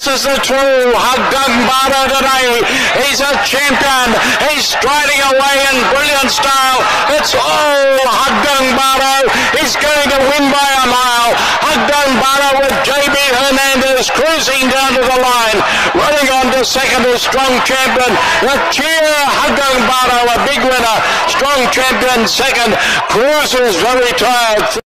This is the true Haggang Baro today. He's a champion. He's striding away in brilliant style. It's all Haggang Baro. He's going to win by a mile. Haggang Baro with JB Hernandez cruising down to the line. Running on to second is Strong Champion. The cheer Haggang Baro, a big winner. Strong Champion second. Cruiser's very tired.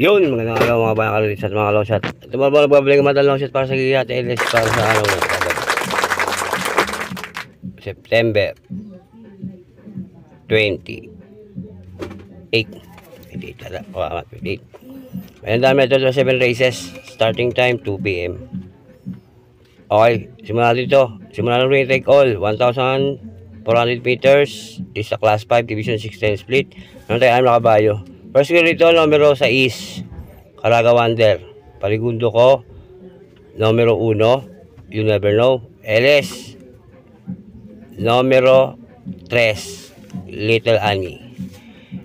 Yun, magandang araw mga bayang kaloris at mga long shot. Ito mga nagbabalik naman ng long shot para sa Giat LS para sa September 28. Ayan dami ito 7 races. Starting time 2 PM. Okay, simula dito. Simula ng retake all 1,400 meters. This is a class 5 division 16 split. Ano tayo na kabayo? First gear dito, numero 6, Caraga Wonder. Paligundo ko, numero 1, You Never Know. LS, numero 3, Little Annie.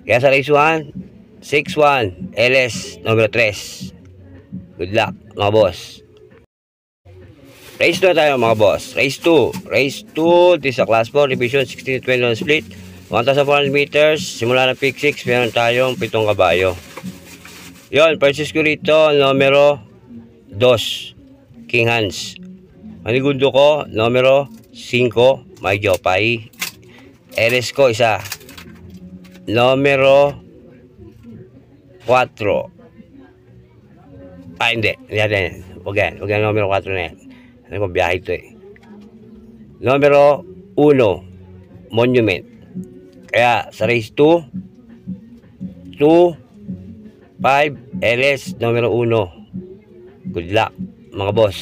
Kaya sa race 1, 6-1, LS, numero 3. Good luck, mga boss. Race 2 tayo, mga boss. Race 2, this is a class 4, division 16-21 split. 1,400 meters, simula ng pick 6, meron tayong 7 kabayo. Yun, purchase ko rito, numero 2, King Hans. Manigundo ko, numero 5, May Jopay. LS ko, isa. Numero 4. Hindi. Huwag yan, numero 4 na yan. Ano ko, biyahe ito eh. Numero 1, Monument. Kaya sa race 2, 5, LS, numero 1. Good luck, mga boss.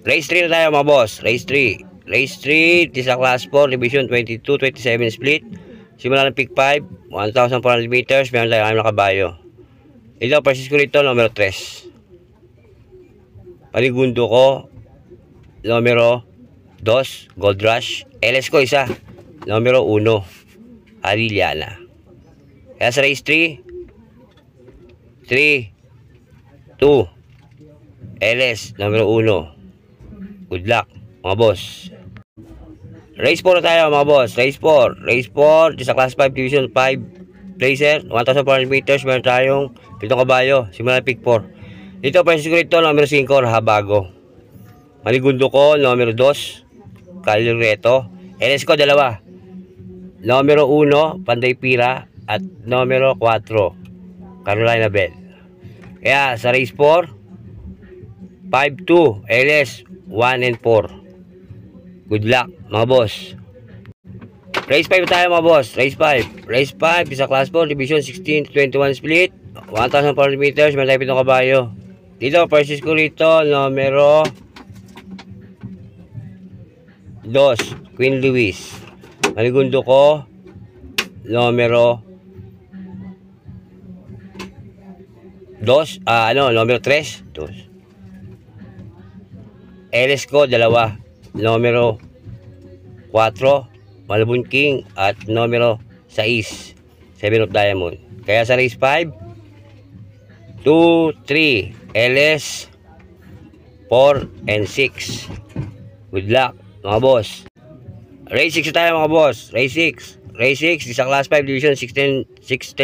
Race 3 na tayo, mga boss. Race 3, this is a class 4, division 22-27 split. Simula ng pick 5, 1,400 meters, meron tayo 6 na kabayo. Ito, purchase ko rito, numero 3. Paligundo ko, numero 2, Gold Rush. LS ko, isa. Numero 1, Ariliana. Kaya sa race 3, 2, LS, numero 1. Good luck, mga boss. Race 4 na tayo, mga boss. Race 4, this is a class 5, division 5, placer, 1,400 meters, meron tayong 7 kabayo, simula pick 4. Dito, pwede siguro ito, numero 5, Habago. Maligundo ko, numero 2, Calireto. LS ko, 2. Numero 1, Panday Pira. At numero 4, Carolina Bell. Kaya sa race 4, 5-2, LS, 1 and 4. Good luck, mga boss. Race 5 tayo, mga boss. Race 5, isa class 4, division 16-21 split. 1,400 meters, may tayo 7 kabayo. Dito, purchase ko rito, numero 2, Queen Louise. Maligundo ko, numero 2, numero 3, LS ko, 2, numero 4, Malabon King, at numero 6, 7 of Diamond. Kaya sa race 5, 2, 3, LS, 4, and 6. Good luck, mga boss. Race 6 tayo, mga boss. Race 6, isa class 5, division 16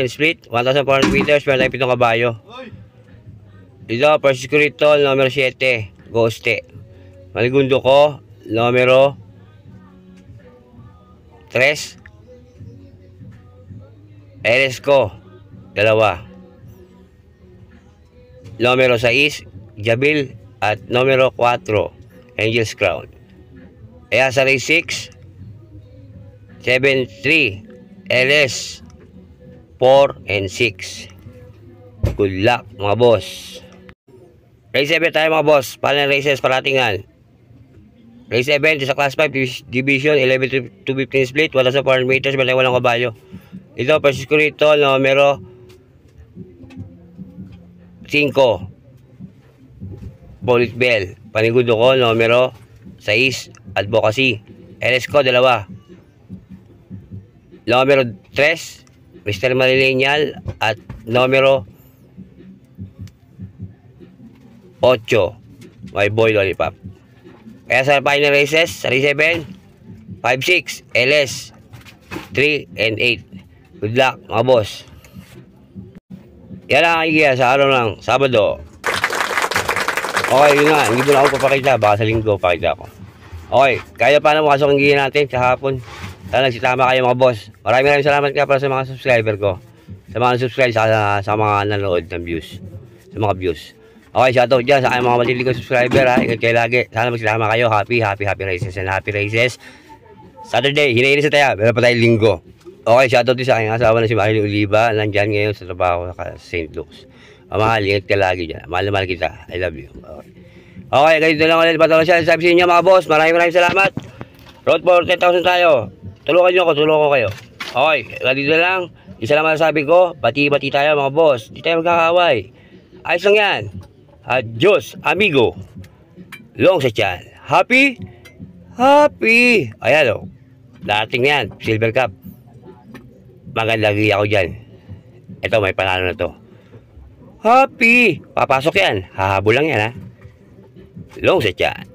split, 1,400 meters, meron tayo 7 kabayo. Dito, purchase ko rito, numero 7, Ghoste. Maligundo ko, numero 3, LS ko, 2. Numero 6, Jabil, at numero 4, Angel's Crown. Kaya sa race 6, 7-3, LS 4 and 6. Good luck mga boss. Race 7 tayo mga boss. Final races paratingan. Race 7 sa class 5 division 11 to 15 split. 1,400 meters. Balay walang kabayo. Ito Francisco rito numero 5. Bullet Bell. Panigudo ko numero 6. Advocacy. LS ko 2. Numero 3, Mr. Malilinyal at numero 8, My Boy Lollipop. Kaya sa final races, sa race 7, 5-6, LS 3 and 8. Good luck mga boss. Yan ang idea sa araw ng Sabado. Okay, yun nga, hindi mo na ako papakita, baka sa linggo pakita ko. Okay, kaya pa na makasok ang giya natin sa hapon. Sana nagsitama kayo mga boss. Maraming salamat nga para sa mga subscriber ko. Sa mga subscribe sa mga nanood ng views. Sa mga views. Okay, shoutout dyan sa aking mga matilig ko subscriber ha. Ingat kayo lagi. Sana magsitama kayo. Happy races and happy races. Saturday, hinahinis na tayo. Meron pa tayo linggo. Okay, shoutout din sa aking asawa na si Marilyn Oliva. Nandyan ngayon sa trabaho sa St. Luke's. Mahal, ingat ka lagi dyan. Mahal na mahal kita. I love you. Okay, ganito lang ulit. Patawa siya. Sabi sa inyo mga boss. Maraming salamat. Road for 10,000 tayo. Tulungan nyo ako, tulungan ko kayo. Okay, ganito lang. Isa lang masasabi ko, bati-bati tayo mga boss. Di tayo magkakaway. Ayos lang yan. Adios, amigo. Long sa tiyan. Happy? Happy. Ayan o. Dating yan, silver cup. Maganda lagi ako dyan. Ito, may panalo na to. Happy. Papasok yan. Hahabol lang yan ha. Long sa tiyan.